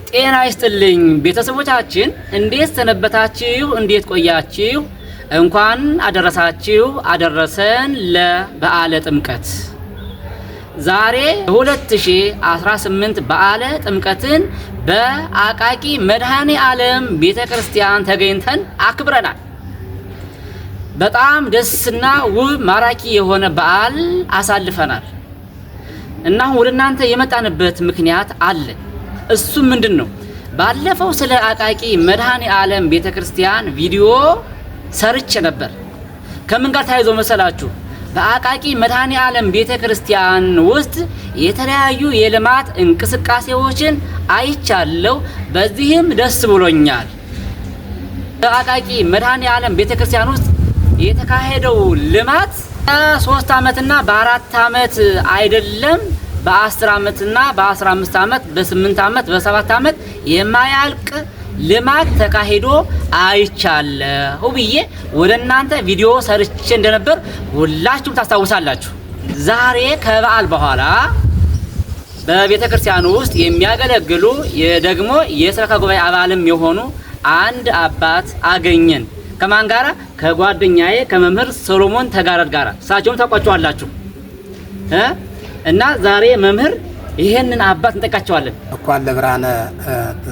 ጤና ይስጥልኝ ቤተሰቦቻችን፣ እንዴት ሰነበታችሁ? እንዴት ቆያችሁ? እንኳን አደረሳችሁ አደረሰን ለበዓለ ጥምቀት። ዛሬ 2018 በዓለ ጥምቀትን በአቃቂ መድኃኔ ዓለም ቤተክርስቲያን ተገኝተን አክብረናል። በጣም ደስና ውብ ማራኪ የሆነ በዓል አሳልፈናል እና ወደ እናንተ የመጣንበት ምክንያት አለ። እሱ ምንድነው? ባለፈው ስለ አቃቂ መድኃኔ ዓለም ቤተክርስቲያን ቪዲዮ ሰርቼ ነበር። ከምን ጋር ታይዞ መሰላችሁ? በአቃቂ መድኃኔ ዓለም ቤተክርስቲያን ውስጥ የተለያዩ የልማት እንቅስቃሴዎችን አይቻለሁ። በዚህም ደስ ብሎኛል። በአቃቂ መድኃኔ ዓለም ቤተክርስቲያን ውስጥ የተካሄደው ልማት በ3 ዓመትና በ4 ዓመት አይደለም፣ በ10 ዓመትና በ15 ዓመት በ8 ዓመት በ7 ዓመት የማያልቅ ልማት ተካሂዶ አይቻለሁ ብዬ ወደ እናንተ ቪዲዮ ሰርቼ እንደነበር ሁላችሁም ታስታውሳላችሁ። ዛሬ ከበዓል በኋላ በቤተክርስቲያኑ ውስጥ የሚያገለግሉ ደግሞ የሰበካ ጉባኤ አባልም የሆኑ አንድ አባት አገኘን። ከማን ጋራ? ከጓደኛዬ ከመምህር ሰሎሞን ተጋረድ ጋራ። እሳቸውም ታውቋቸዋላችሁ እና ዛሬ መምህር ይሄንን አባት እንጠይቃቸዋለን። እንኳን ለብርሃነ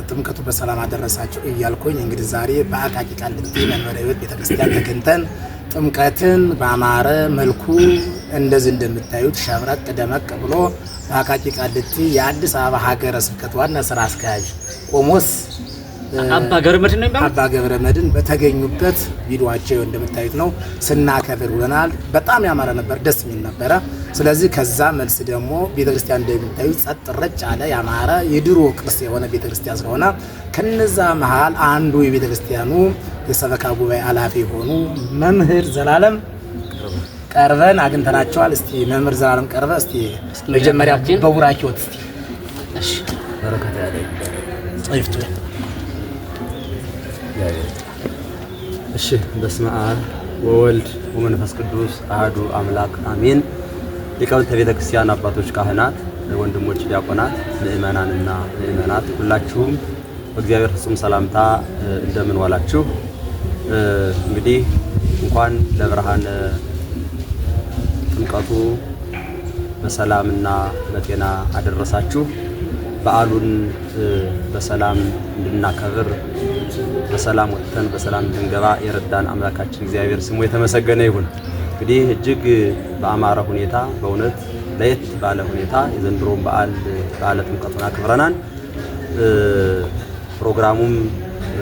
ጥምቀቱ በሰላም አደረሳችሁ እያልኩኝ እንግዲህ ዛሬ በአቃቂ ቃሊቲ መንበረ ሕይወት ቤተክርስቲያን ተገኝተን ጥምቀትን በአማረ መልኩ እንደዚህ እንደምታዩት ሸብረቅ ደመቅ ብሎ በአቃቂ ቃሊቲ የአዲስ አበባ ሀገረ ስብከት ዋና ስራ አስኪያጅ ቆሞስ አባ ገብረመድህን ነው የሚባለው። አባ ገብረመድህን በተገኙበት ቪዲዮአቸው እንደምታዩት ነው ስናከብር ውለናል። በጣም ያማረ ነበር፣ ደስ የሚል ነበረ። ስለዚህ ከዛ መልስ ደግሞ ቤተክርስቲያን እንደምታዩት ጸጥ ረጭ ያለ ያማረ የድሮ ቅርስ የሆነ ቤተክርስቲያን ስለሆነ ከነዛ መሃል አንዱ የቤተክርስቲያኑ የሰበካ ጉባኤ ኃላፊ የሆኑ መምህር ዘላለም ቀርበን አግኝተናቸዋል። እስቲ መምህር ዘላለም ቀርበ እስቲ መጀመሪያ በቡራኪዎት እስቲ እሺ በረከታ ያለ ጽይፍቱ እሺ በስመ አብ ወወልድ ወመንፈስ ቅዱስ አሐዱ አምላክ አሜን። ሊቃውንተ ቤተክርስቲያን አባቶች፣ ካህናት፣ ወንድሞች ዲያቆናት፣ ምእመናንና ምእመናት ሁላችሁም በእግዚአብሔር ፍጹም ሰላምታ እንደምን ዋላችሁ። እንግዲህ እንኳን ለብርሃነ ጥምቀቱ በሰላምና በጤና አደረሳችሁ። በዓሉን በሰላም እንድናከብር በሰላም ወጥተን በሰላም እንድንገባ የረዳን አምላካችን እግዚአብሔር ስሙ የተመሰገነ ይሁን። እንግዲህ እጅግ በአማረ ሁኔታ በእውነት ለየት ባለ ሁኔታ የዘንድሮውን በዓለ ጥምቀቱን አክብረናል። ፕሮግራሙም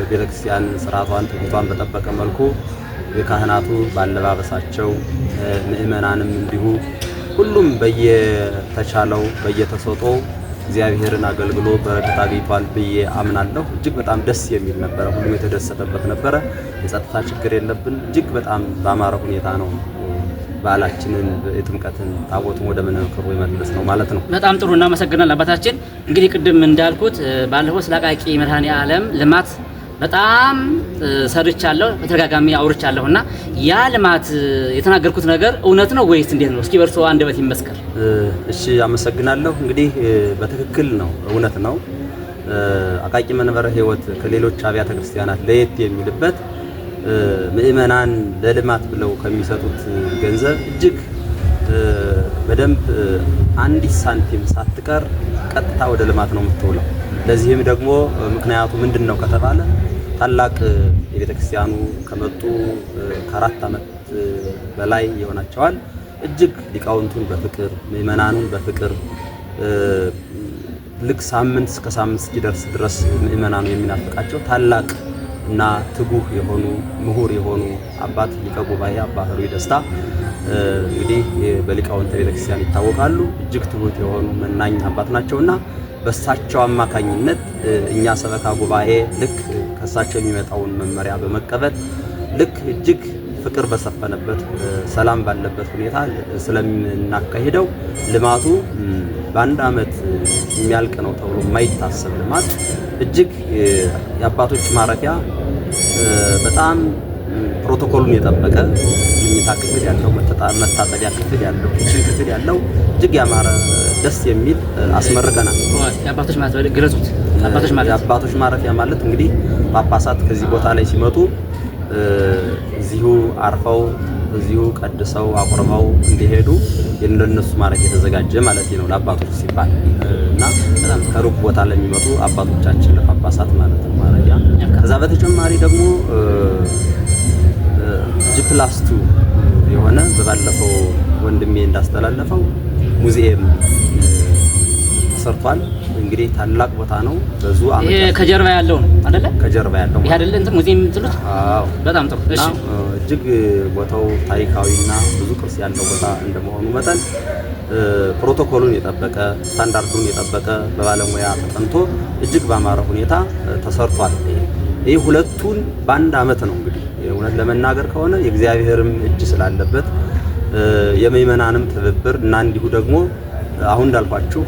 ቤተክርስቲያን ስርዓቷን ትውፊቷን በጠበቀ መልኩ የካህናቱ ባለባበሳቸው፣ ምእመናንም እንዲሁ ሁሉም በየተቻለው በየተሰጠው እግዚአብሔርን አገልግሎ በረከት አግኝቷል ብዬ አምናለሁ። እጅግ በጣም ደስ የሚል ነበረ። ሁሉም የተደሰተበት ነበረ። የጸጥታ ችግር የለብን። እጅግ በጣም በአማረ ሁኔታ ነው በዓላችንን የጥምቀትን ታቦቱን ወደ መነክሩ የመለስ ነው ማለት ነው። በጣም ጥሩ እናመሰግናለን አባታችን። እንግዲህ ቅድም እንዳልኩት ባለፈው ስለ አቃቂ መድኃኔ ዓለም ልማት በጣም ሰርቻለሁ፣ በተደጋጋሚ አውርቻለሁና ያ ልማት የተናገርኩት ነገር እውነት ነው ወይስ እንዴት ነው? እስኪ በርሶ አንደበት ይመስከር። እሺ አመሰግናለሁ። እንግዲህ በትክክል ነው፣ እውነት ነው። አቃቂ መንበረ ሕይወት ከሌሎች አብያተ ክርስቲያናት ለየት የሚልበት ምእመናን ለልማት ብለው ከሚሰጡት ገንዘብ እጅግ በደንብ አንዲት ሳንቲም ሳትቀር ቀጥታ ወደ ልማት ነው የምትውለው። ለዚህም ደግሞ ምክንያቱ ምንድነው ከተባለ ታላቅ የቤተክርስቲያኑ ከመጡ ከ4 ዓመት በላይ ይሆናቸዋል። እጅግ ሊቃውንቱን በፍቅር ምእመናኑን በፍቅር ልክ ሳምንት እስከ ሳምንት እስኪደርስ ድረስ ምእመናኑ የሚናፍቃቸው ታላቅ እና ትጉህ የሆኑ ምሁር የሆኑ አባት ሊቀ ጉባኤ አባ ህሩይ ደስታ እንግዲህ በሊቃውንተ ቤተክርስቲያን ይታወቃሉ። እጅግ ትሁት የሆኑ መናኝ አባት ናቸውና በሳቸው አማካኝነት እኛ ሰበካ ጉባኤ ልክ ከሳቸው የሚመጣውን መመሪያ በመቀበል ልክ እጅግ ፍቅር በሰፈነበት ሰላም ባለበት ሁኔታ ስለምናካሂደው ልማቱ በአንድ ዓመት የሚያልቅ ነው ተብሎ የማይታሰብ ልማት እጅግ የአባቶች ማረፊያ በጣም ፕሮቶኮሉን የጠበቀ መኝታ ክፍል ያለው መታጠቢያ ክፍል ያለው ኪችን ክፍል ያለው እጅግ ያማረ ደስ የሚል አስመርቀናል። የአባቶች ማለት ገለጹት። የአባቶች ማረፊያ ማለት እንግዲህ ጳጳሳት ከዚህ ቦታ ላይ ሲመጡ እዚሁ አርፈው እዚሁ ቀድሰው አቁርበው እንዲሄዱ ለነሱ ማረፊያ የተዘጋጀ ማለት ነው ለአባቶች ሲባል እና በጣም ከሩቅ ቦታ ለሚመጡ አባቶቻችን ለጳጳሳት ማለት ነው ማረፊያ። ከዛ በተጨማሪ ደግሞ ጂፕላስቱ የሆነ በባለፈው ወንድሜ እንዳስተላለፈው ሙዚየም ተሰርቷል። እንግዲህ ታላቅ ቦታ ነው። ብዙ አመት ከጀርባ ያለው ነው አይደለ? ከጀርባ ያለው ይሄ አይደለ እንትን ሙዚየም የምትሉት? አዎ፣ በጣም ጥሩ። እሺ፣ እጅግ ቦታው ታሪካዊና ብዙ ቅርስ ያለው ቦታ እንደመሆኑ መጠን ፕሮቶኮሉን የጠበቀ ስታንዳርዱን የጠበቀ በባለሙያ ተጠንቶ እጅግ ባማረ ሁኔታ ተሰርቷል። ይህ ሁለቱን በአንድ አመት ነው እንግዲህ እውነት ለመናገር ከሆነ የእግዚአብሔርም እጅ ስላለበት የምእመናንም ትብብር እና እንዲሁ ደግሞ አሁን እንዳልኳችሁ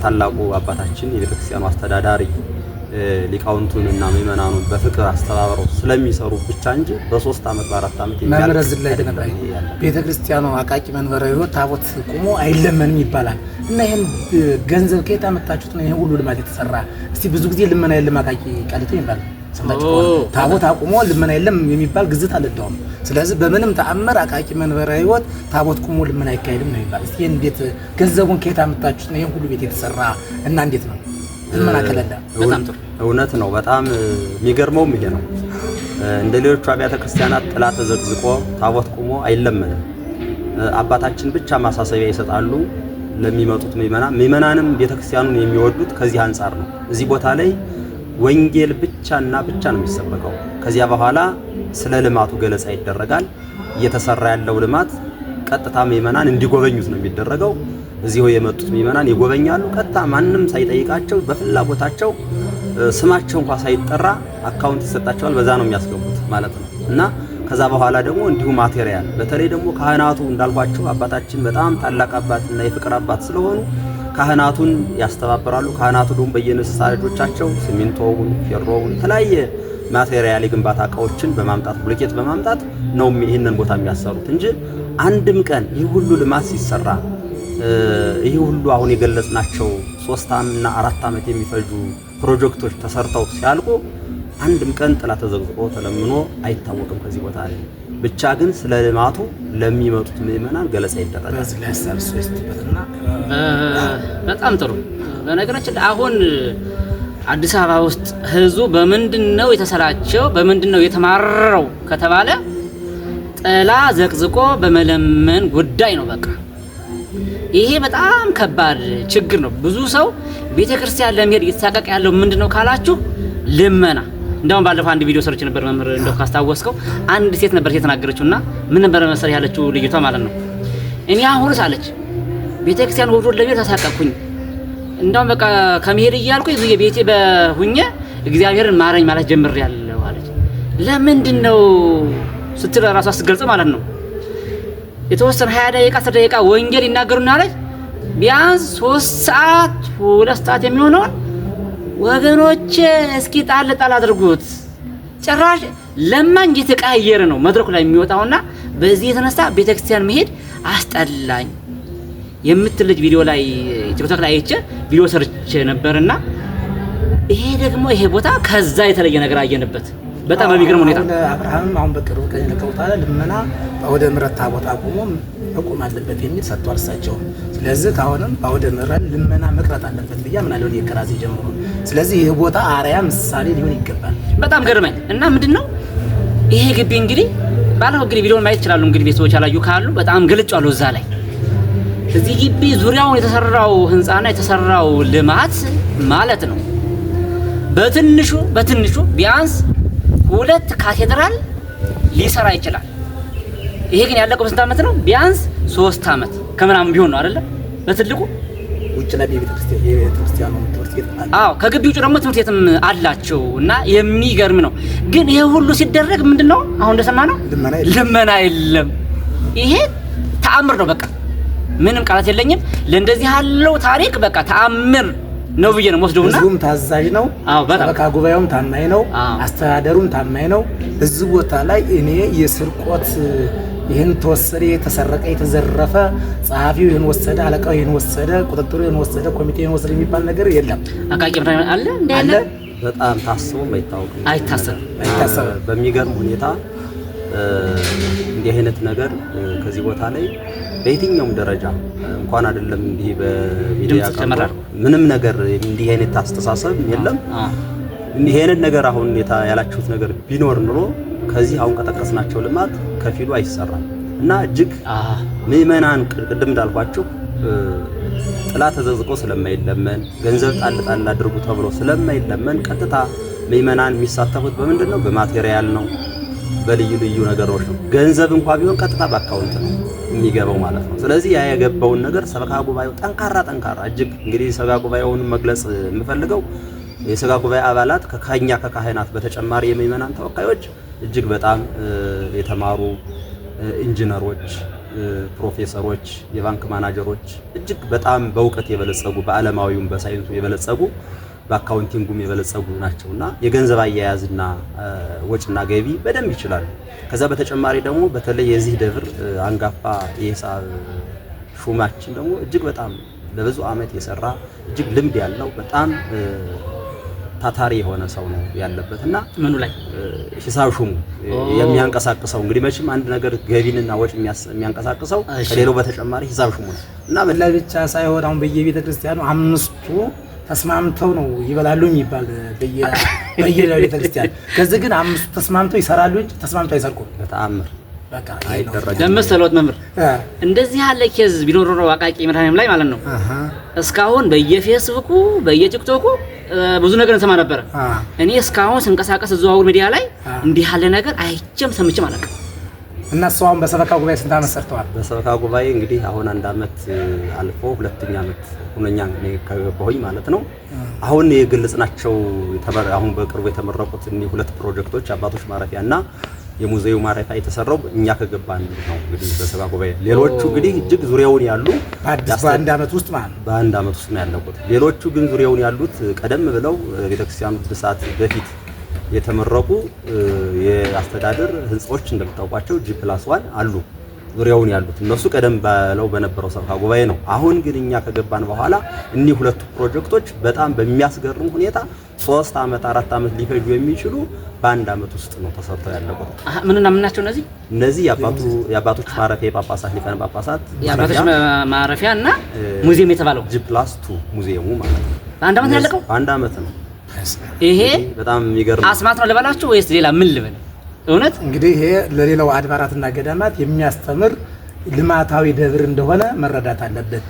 ታላቁ አባታችን የቤተክርስቲያኑ አስተዳዳሪ ሊቃውንቱንና ምእመናኑን በፍቅር አስተባብረው ስለሚሰሩ ብቻ እንጂ በ3 አመት በ4 አመት መምረዝ ላይ ተነባይ ቤተክርስቲያኑ አቃቂ መንበረ ሕይወት ታቦት ቁሞ አይለመንም ይባላል እና ይሄን ገንዘብ ከየት አመጣችሁት ነው ይሄ ሁሉ ልማት የተሰራ? እስቲ ብዙ ጊዜ ልመና የለም አቃቂ ቀልቶ ይባላል ሰምታችሁ ታቦት አቁሞ ልመና የለም የሚባል ግዝት አልደውም። ስለዚህ በምንም ተአምር አቃቂ መንበረ ሕይወት ታቦት ቁሞ ልመና አይካሄድም ነው ይባላል። እስቲ እንዴት ገንዘቡን ከየት አመጣችሁት ነው ይሄን ሁሉ ቤት የተሰራ እና እንዴት ነው ልመና ከለላ? በጣም ጥሩ እውነት ነው። በጣም የሚገርመውም ይሄ ነው። እንደ ሌሎቹ አብያተ ክርስቲያናት ጥላ ተዘግዝቆ ታቦት ቁሞ አይለመንም። አባታችን ብቻ ማሳሰቢያ ይሰጣሉ ለሚመጡት ምእመናንም ቤተክርስቲያኑን የሚወዱት ከዚህ አንፃር ነው። እዚህ ቦታ ላይ ወንጌል ብቻና ብቻ ነው የሚሰበከው። ከዚያ በኋላ ስለ ልማቱ ገለጻ ይደረጋል። እየተሰራ ያለው ልማት ቀጥታ ምእመናን እንዲጎበኙት ነው የሚደረገው። እዚሁ የመጡት ምእመናን ይጎበኛሉ። ቀጥታ ማንም ሳይጠይቃቸው በፍላጎታቸው ስማቸው እንኳን ሳይጠራ አካውንት ይሰጣቸዋል። በዛ ነው የሚያስገቡት ማለት ነው። እና ከዛ በኋላ ደግሞ እንዲሁ ማቴሪያል በተለይ ደግሞ ካህናቱ እንዳልኳቸው አባታችን በጣም ታላቅ አባትና የፍቅር አባት ስለሆኑ ካህናቱን ያስተባብራሉ። ካህናቱ ደግሞ በየንስሐ ልጆቻቸው ሲሚንቶውን፣ ፌሮውን የተለያየ ማቴሪያል የግንባታ እቃዎችን በማምጣት ብሎኬት በማምጣት ነው ይሄንን ቦታ የሚያሰሩት እንጂ አንድም ቀን ይህ ሁሉ ልማት ሲሰራ ይህ ሁሉ አሁን የገለጽናቸው 3 እና 4 አመት የሚፈጁ ፕሮጀክቶች ተሰርተው ሲያልቁ አንድም ቀን ጥላ ተዘግዝቆ ተለምኖ አይታወቅም ከዚህ ቦታ ላይ። ብቻ ግን ስለ ልማቱ ለሚመጡት ምእመናን ገለጻ ይደረጋል። በጣም ጥሩ። በነገራችን ላይ አሁን አዲስ አበባ ውስጥ ህዝቡ በምንድነው የተሰራቸው በምንድነው የተማረረው ከተባለ ጥላ ዘቅዝቆ በመለመን ጉዳይ ነው። በቃ ይሄ በጣም ከባድ ችግር ነው። ብዙ ሰው ቤተክርስቲያን ለመሄድ እየተሳቀቀ ያለው ምንድነው ካላችሁ ልመና። እንደውም ባለፈው አንድ ቪዲዮ ሰርች ነበር መምህር እንደው ካስታወስከው አንድ ሴት ነበር የተናገረችውና ምን ነበር መሰለህ ያለችው ልጅቷ ማለት ነው እኔ አሁንስ አለች ቤተክርስቲያን ወርዶ ለመሄድ ተሳቀቅኩኝ እንደውም በቃ ከመሄድ እያልኩኝ ቤቴ በሁኘ እግዚአብሔርን ማረኝ ማለት ጀምሬያለሁ አለች። ለምንድነው ስትል ራሷ ስትገልጽ ማለት ነው የተወሰነ 20 ደቂቃ 10 ደቂቃ ወንጌል ይናገሩና አለች ቢያንስ 3 ሰዓት 2 ሰዓት የሚሆነው ወገኖች እስኪ ጣል አድርጉት። ጭራሽ ለማኝ እየተቀያየረ ነው መድረኩ ላይ የሚወጣውና በዚህ የተነሳ ቤተክርስቲያን መሄድ አስጠላኝ የምትል ልጅ ቪዲዮ ላይ ቲክቶክ ላይ አይቼ ቪዲዮ ሰርች ነበርና ይሄ ደግሞ ይሄ ቦታ ከዛ የተለየ ነገር አየንበት በጣም በሚገርም ሁኔታ። አብርሃም አሁን በቅርቡ ከነከውታ ልመና ወደ ምሕረት ታቦት አቁሞ መቆም አለበት የሚል ሰጥቷል እሳቸው። ስለዚህ ካሁንም ወደ ምሕረት ልመና መቅረት አለበት ብዬ አምናለሁ የከራዚ ጀምሮ። ስለዚህ ይሄ ቦታ አርአያ ምሳሌ ሊሆን ይገባል። በጣም ገርመኝ እና ምንድነው ይሄ ግቢ እንግዲህ ባለው እንግዲህ ቪዲዮን ማየት ይችላሉ እንግዲህ ቤተሰቦች ያላዩ ካሉ በጣም ገልጫለሁ እዛ ላይ እዚህ ግቢ ዙሪያውን የተሰራው ህንጻና የተሰራው ልማት ማለት ነው በትንሹ ቢያንስ 2 ካቴድራል ሊሰራ ይችላል። ይሄ ግን ያለቀው በስንት አመት ነው? ቢያንስ 3 አመት ከምናምን ቢሆን ነው አይደለ? በትልቁ ውጭ ላይ የቤተክርስቲያኑ ትምህርት ቤት አለ። አዎ ከግቢው ውጭ ደግሞ ትምህርት ቤትም አላቸው እና የሚገርም ነው። ግን ይሄ ሁሉ ሲደረግ ምንድነው አሁን እንደሰማነው ልመና የለም። ይሄ ተአምር ነው። በቃ ምንም ቃላት የለኝም ለእንደዚህ ያለው ታሪክ። በቃ ተአምር ነው ብዬ ነው ወስደውና ህዝቡም ታዛዥ ነው። ሰበካ ጉባኤውም ታማኝ ነው። አስተዳደሩም ታማኝ ነው። እዚህ ቦታ ላይ እኔ የስርቆት ይህን ተወሰደ፣ የተሰረቀ፣ የተዘረፈ ጸሐፊው ይህን ወሰደ፣ አለቃው ይህን ወሰደ፣ ቁጥጥሩ ይህን ወሰደ፣ ኮሚቴ ይህን ወሰደ የሚባል ነገር የለም። አቃቂ ምራን አለ እንዴ? አለ በጣም ታስቦም አይታወቅም። በሚገርም ሁኔታ እንዲህ አይነት ነገር ከዚህ ቦታ ላይ በየትኛውም ደረጃ እንኳን አይደለም እንዲህ በሚዲያ ምንም ነገር እንዲህ አይነት አስተሳሰብ የለም። እንዲህ አይነት ነገር አሁን ያላችሁት ነገር ቢኖር ኑሮ ከዚህ አሁን ከጠቀስናቸው ልማት ከፊሉ አይሰራም እና እጅግ ምእመናን ቅድም እንዳልኳችሁ ጥላ ተዘዝቆ ስለማይለመን ገንዘብ ጣል ጣል አድርጉ ተብሎ ስለማይለመን ቀጥታ ምእመናን የሚሳተፉት በምንድነው? በማቴሪያል ነው፣ በልዩ ልዩ ነገሮች ነው። ገንዘብ እንኳን ቢሆን ቀጥታ በአካውንት ነው የሚገባው ማለት ነው። ስለዚህ ያ የገባውን ነገር ሰበካ ጉባኤው ጠንካራ እጅግ እንግዲህ ሰበካ ጉባኤውን መግለጽ የምፈልገው የሰበካ ጉባኤ አባላት ከካህኛ ከካህናት በተጨማሪ የምእመናን ተወካዮች እጅግ በጣም የተማሩ ኢንጂነሮች፣ ፕሮፌሰሮች፣ የባንክ ማናጀሮች እጅግ በጣም በእውቀት የበለጸጉ በዓለማዊውም በሳይንሱ የበለጸጉ በአካውንቲንጉም የበለጸጉ ናቸውና የገንዘብ አያያዝና ወጭና ገቢ በደንብ ይችላሉ። ከዛ በተጨማሪ ደግሞ በተለይ የዚህ ደብር አንጋፋ የሂሳብ ሹማችን ደግሞ እጅግ በጣም ለብዙ ዓመት የሰራ እጅግ ልምድ ያለው በጣም ታታሪ የሆነ ሰው ነው ያለበትና ምኑ ላይ ሂሳብ ሹሙ የሚያንቀሳቅሰው እንግዲህ መቼም አንድ ነገር ገቢንና ወጭ የሚያንቀሳቅሰው ከሌላው በተጨማሪ ሂሳብ ሹሙ ነው እና ብቻ ሳይሆን አሁን በየቤተ ክርስቲያኑ አምስቱ ተስማምተው ነው ይበላሉ የሚባል በየቤተ ክርስቲያን ከዚህ ግን አምስቱ ተስማምተው ይሰራሉ እንጂ ተስማምተው አይሰርቁም። በተአምር በቃ አይደረግም። ለምሳሌት መምህር እንደዚህ ያለ ኬዝ ቢኖር ነው አቃቂ መድኃኔዓለም ላይ ማለት ነው። እስካሁን በየፌስቡኩ በየቲክቶኩ ብዙ ነገር እንሰማ ነበር። እኔ እስካሁን ስንቀሳቀስ እዛው ሚዲያ ላይ እንዲህ ያለ ነገር አይቼም ሰምቼም አላውቅም። እና አሁን በሰበካ ጉባኤ ስንት ዓመት ሰርተዋል? በሰበካ ጉባኤ እንግዲህ አሁን 1 ዓመት አልፎ 2ኛ ዓመት ሁነኛ ከገባሁኝ ማለት ነው። አሁን የገለጽናቸው አሁን በቅርቡ የተመረቁት እነዚህ 2 ፕሮጀክቶች አባቶች ማረፊያና የሙዚየሙ ማረፊያ የተሰራው እኛ ከገባን ነው እንግዲህ በሰበካ ጉባኤ። ሌሎቹ እንግዲህ እጅግ ዙሪያውን ያሉ በ1 ዓመት ውስጥ ማለት ነው በ1 ዓመት ውስጥ ነው ያለቁት። ሌሎቹ ግን ዙሪያውን ያሉት ቀደም ብለው ቤተክርስቲያኑ እድሳት በፊት የተመረቁ የአስተዳደር ህንጻዎች እንደምታውቋቸው G+1 አሉ ዙሪያውን ያሉት እነሱ ቀደም ባለው በነበረው ሰበካ ጉባኤ ነው። አሁን ግን እኛ ከገባን በኋላ እነዚህ 2 ፕሮጀክቶች በጣም በሚያስገርም ሁኔታ 3 ዓመት 4 ዓመት ሊፈጁ የሚችሉ በ1 ዓመት ውስጥ ነው ተሰርተው ያለቁት። ምንና ምን ናቸው እነዚህ? የአባቶች ማረፊያ የጳጳሳት ሊቃነ ጳጳሳት የአባቶች ማረፊያ እና ሙዚየም የተባለው G+2 ሙዚየሙ ማለት ነው። በ1 ዓመት ያለቀው በ1 ዓመት ነው። ይሄ በጣም የሚገርም አስማት ነው ልበላችሁ ወይስ ሌላ ምን ልበል? እውነት እንግዲህ ይሄ ለሌላው አድባራትና ገዳማት የሚያስተምር ልማታዊ ደብር እንደሆነ መረዳት አለበት።